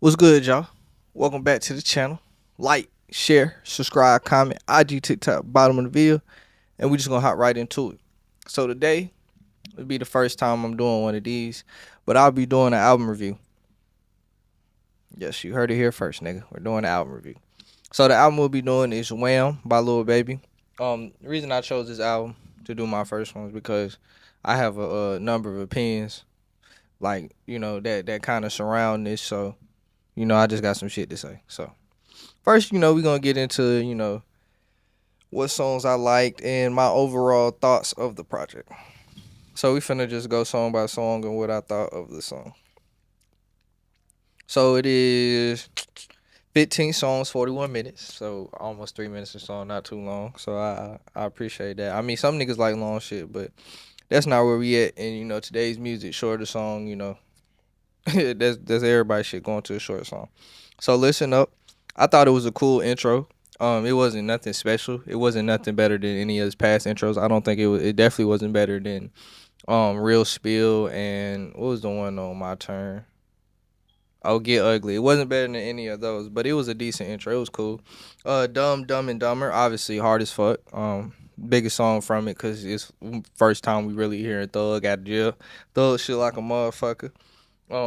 What's good, y'all? Welcome back to the channel. Like, share, subscribe, comment, IG, TikTok, bottom of the video, and we just gonna hop right into it. So today will be the first time I'm doing one of these, but I'll be doing an album review. Yes, you heard it here first, nigga. We're doing an album review. So the album we'll be doing is Wham by Lil Baby. The reason I chose this album to do my first one is because I have a number of opinions, like that kind of surround this. So I just got some shit to say. So first, we're gonna get into, what songs I liked and my overall thoughts of the project. So we finna just go song by song and what I thought of the song. So it is 15 songs, 41 minutes. So almost 3 minutes a song, not too long. So I appreciate that. I mean, some niggas like long shit, but that's not where we at. And today's music, shorter song, that's everybody shit going to a short song. So listen up. I thought it was a cool intro. It wasn't nothing special. It wasn't nothing better than any of his past intros. I don't think it was. It definitely wasn't better than Real Spill and what was the one on My Turn? Oh, Get Ugly. It wasn't better than any of those, but it was a decent intro. It was cool. Dumb and Dumber, obviously hard as fuck. Biggest song from it because it's first time we really hearing Thug out of jail. Thug shit like a motherfucker.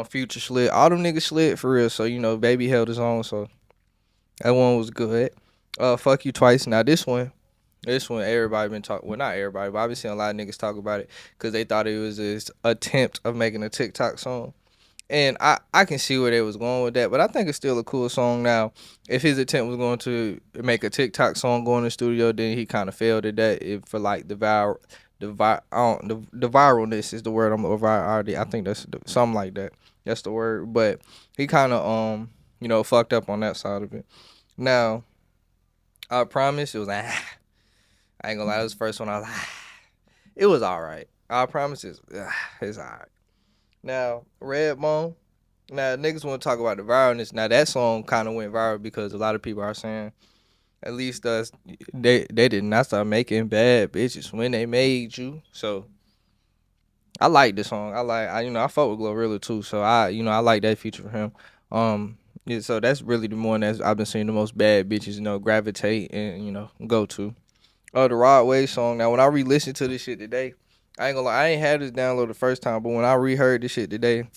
Future slid. All them niggas slid for real. So Baby held his own. So that one was good. Fuck You Twice. Now this one everybody been talking. Well, not everybody, but I've been seeing a lot of niggas talk about it because they thought it was this attempt of making a TikTok song. And I can see where they was going with that, but I think it's still a cool song. Now, if his attempt was going to make a TikTok song, go in the studio, then he kind of failed at that. For like the viralness is the word. Or virality. I think that's something like that. That's the word. But he kind of fucked up on that side of it. Now, I promise it was I ain't gonna lie. It was the first one. I was it was all right. I promise it's all right. Now, Redbone. Now, niggas want to talk about the viralness. Now, that song kind of went viral because a lot of people are saying, at least us, they did not start making bad bitches when they made you. So, I like this song. I fuck with Glorilla too. So, I like that feature for him. Yeah, so that's really the one that I've been seeing the most bad bitches, gravitate and, go to. The Rod Wave song. Now, when I re-listened to this shit today, I ain't gonna lie, I ain't had this download the first time, but when I re-heard this shit today,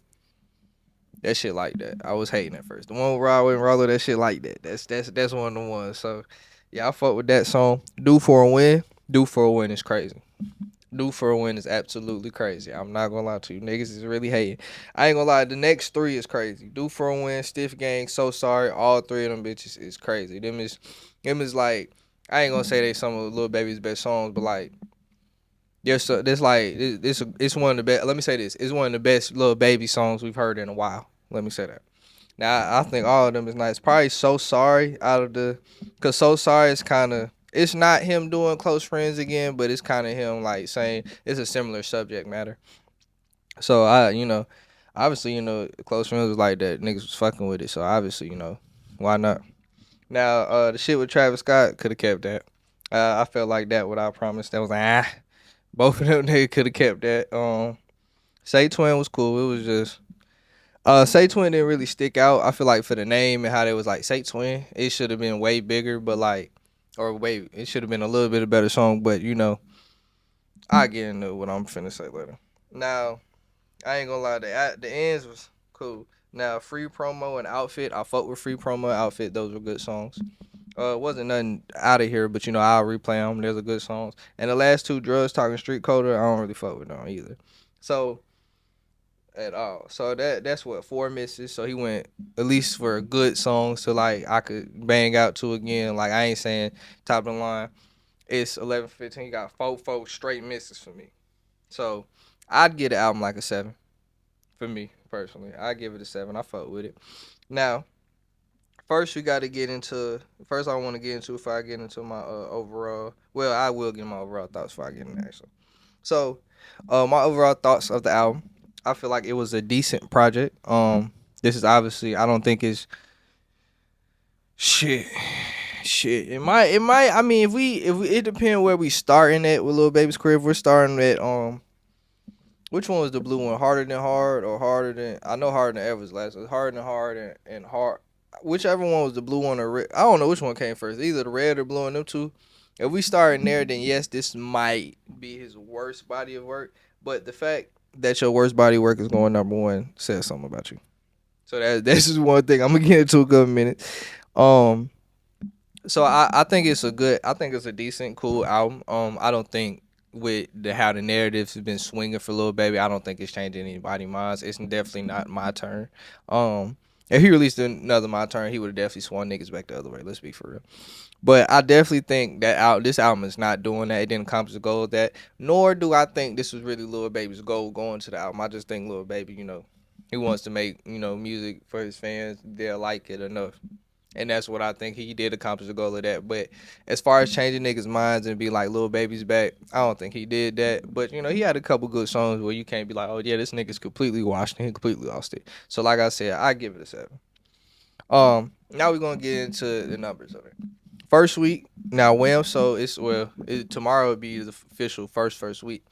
that shit like that. I was hating at first. The one with Rod Wave and Rollo, that shit like that. That's one of the ones. So yeah, I fuck with that song. Due for a Win. Due for a Win is crazy. Due for a Win is absolutely crazy. I'm not gonna lie to you. Niggas is really hating. I ain't gonna lie, the next three is crazy. Due for a Win, Stiff Gang, So Sorry, all three of them bitches is crazy. Them is like, I ain't gonna say they some of Lil Baby's best songs, but like there's like it's one of the best. Let me say this: it's one of the best Lil Baby songs we've heard in a while. Let me say that. Now I think all of them is nice. Probably So Sorry out of cause So Sorry is kind of, it's not him doing Close Friends again, but it's kind of him like saying it's a similar subject matter. So obviously Close Friends was like that. Niggas was fucking with it. So obviously why not? Now the shit with Travis Scott could have kept that. I felt like that. What I promised, that was like both of them niggas could have kept that. Say Twin was cool. It was just Say Twin didn't really stick out. I feel like for the name and how they was like Say Twin, it should have been way bigger, but like, or wait, it should have been a little bit of better song. But I get into what I'm finna say later. Now, I ain't gonna lie, the ends was cool. Now, Free Promo and Outfit, I fuck with Free Promo and Outfit. Those were good songs. It wasn't nothing out of here, but I'll replay them. There's a good songs. And the last two, Drugs Talking Street Coder, I don't really fuck with them either. So at all. So that's what 4 misses. So he went at least for good songs so like I could bang out to again. Like I ain't saying top of the line. It's 11-15. He got four straight misses for me. So I'd get the album like a 7 for me personally. I give it a 7. I fuck with it. Now, first we got to get into. First I want to get into before I get into my overall. Well, I will get my overall thoughts before I get into actually. So, my overall thoughts of the album. I feel like it was a decent project. This is obviously, I don't think it's shit. It might. I mean, if we, it depends where we starting at with Lil Baby's career. If we're starting at Which one was the blue one? Harder than hard or harder than? I know harder than ever was last. It was harder than hard and hard. Whichever one was the blue one or red. I don't know which one came first. Either the red or blue and them two. If we start in there, then yes, this might be his worst body of work. But the fact that your worst body of work is going number one says something about you. So that's just one thing. I'm gonna get into a good minute. Um, so I think it's a good. I think it's a decent, cool album. I don't think with how the narratives have been swinging for Lil Baby, I don't think it's changing anybody's minds. It's definitely not my turn. Um, if he released another My Turn, he would have definitely swung niggas back the other way. Let's be for real. But I definitely think that this album is not doing that. It didn't accomplish the goal of that. Nor do I think this was really Lil Baby's goal going to the album. I just think Lil Baby, he wants to make, music for his fans. They'll like it enough. And that's what I think he did accomplish the goal of that. But as far as changing niggas' minds and be like Lil Baby's back, I don't think he did that. But he had a couple good songs where you can't be like, oh yeah, this nigga's completely washed and he completely lost it. So like I said, I give it a 7. Now we're gonna get into the numbers of it. First week, now WHAM sold tomorrow would be the official first week.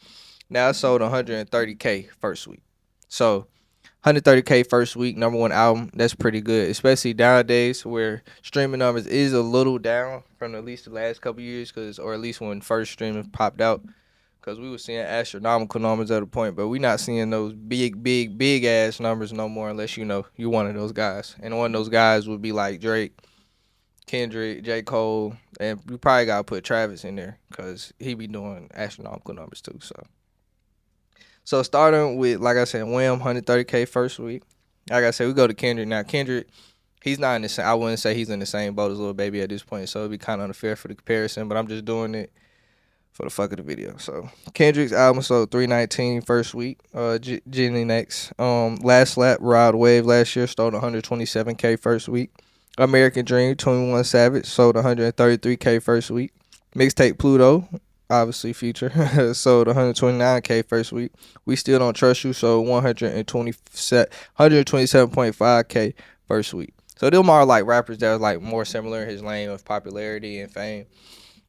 Now it sold 130K first week. So 130K first week, number one album. That's pretty good, especially nowadays where streaming numbers is a little down from at least the last couple years, or at least when first streaming popped out. Because we were seeing astronomical numbers at a point, but we not seeing those big ass numbers no more unless you're one of those guys. And one of those guys would be like Drake, Kendrick, J. Cole, and we probably gotta put Travis in there because he be doing astronomical numbers too. So starting with, like I said, Wham 130K first week. Like I said, we go to Kendrick. Now Kendrick, he's not in the same. I wouldn't say he's in the same boat as Lil Baby at this point, so it'd be kind of unfair for the comparison. But I'm just doing it for the fuck of the video. So Kendrick's album sold 319 first week. Jenny next. Last Lap, Ride Wave last year sold 127K first week. American Dream, 21 Savage sold 133K first week. Mixtape Pluto, obviously Future, sold 129K first week. We Still Don't Trust You sold 127.5K first week. So them are like rappers that are like more similar in his lane of popularity and fame.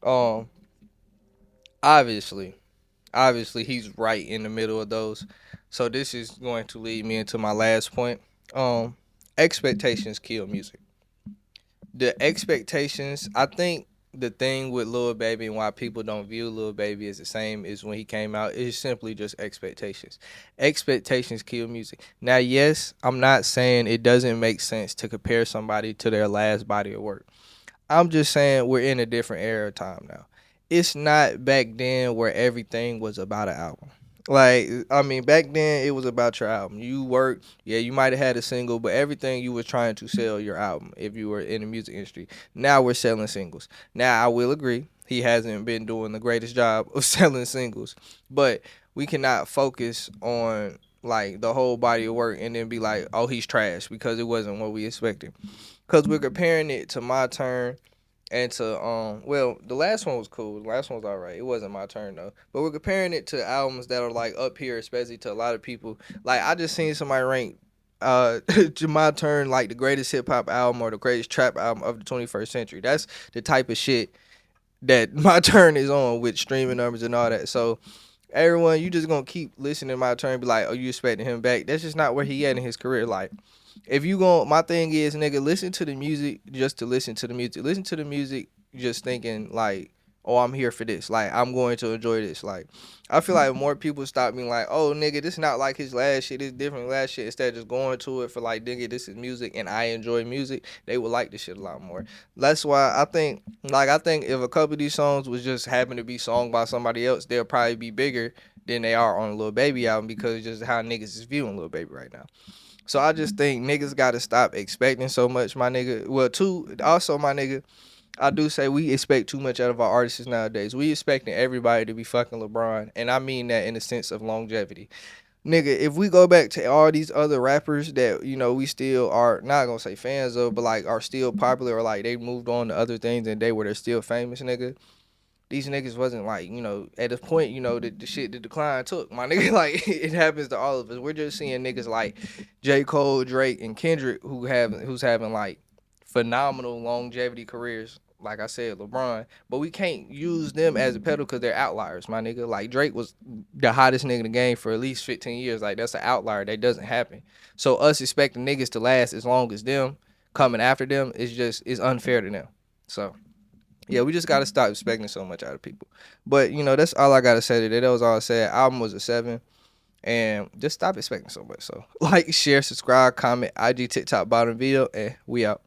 Um, obviously, he's right in the middle of those. So this is going to lead me into my last point. Expectations kill music. The expectations, I think the thing with Lil Baby and why people don't view Lil Baby as the same as when he came out is simply just expectations. Expectations kill music. Now, yes, I'm not saying it doesn't make sense to compare somebody to their last body of work. I'm just saying we're in a different era of time now. It's not back then where everything was about an album. Like, I mean, back then it was about your album. You worked, yeah, you might have had a single, but everything you was trying to sell your album if you were in the music industry. Now we're selling singles. Now I will agree, he hasn't been doing the greatest job of selling singles, but we cannot focus on like the whole body of work and then be like, oh, he's trash because it wasn't what we expected. Because we're comparing it to My Turn and to the last one was cool. The last one was alright. It wasn't My Turn though. But we're comparing it to albums that are like up here, especially to a lot of people. Like I just seen somebody rank to My Turn like the greatest hip hop album or the greatest trap album of the 21st century. That's the type of shit that My Turn is on with streaming numbers and all that. So everyone, you just gonna keep listening to My Turn and be like, oh, you expecting him back. That's just not where he at in his career. Like, if you gon' my thing is, nigga, listen to the music just to listen to the music. Listen to the music just thinking like, oh, I'm here for this. Like, I'm going to enjoy this. Like, I feel like more people stop being like, oh, nigga, this not like his last shit. It's different than last shit. Instead of just going to it for like, nigga, this is music and I enjoy music, they would like this shit a lot more. That's why I think if a couple of these songs was just happen to be sung by somebody else, they'll probably be bigger than they are on a Lil Baby album because it's just how niggas is viewing Lil Baby right now. So I just think niggas gotta stop expecting so much, my nigga. Well, too, also, my nigga, I do say we expect too much out of our artists nowadays. We expecting everybody to be fucking LeBron, and I mean that in the sense of longevity. Nigga, if we go back to all these other rappers that, we still are not gonna say fans of, but like are still popular or like they moved on to other things and they're still famous, nigga, these niggas wasn't like, at this point, the shit, the decline took. My nigga, like, it happens to all of us. We're just seeing niggas like J. Cole, Drake, and Kendrick who's having like phenomenal longevity careers like I said, LeBron. But we can't use them as a pedal because they're outliers, my nigga. Like Drake was the hottest nigga in the game for at least 15 years. Like that's an outlier. That doesn't happen. So us expecting niggas to last as long as them coming after them is unfair to them. So yeah, we just gotta stop expecting so much out of people. But that's all I gotta say today. That was all I said. Album was a 7. And just stop expecting so much. So like, share, subscribe, comment, IG, TikTok, bottom video, and we out.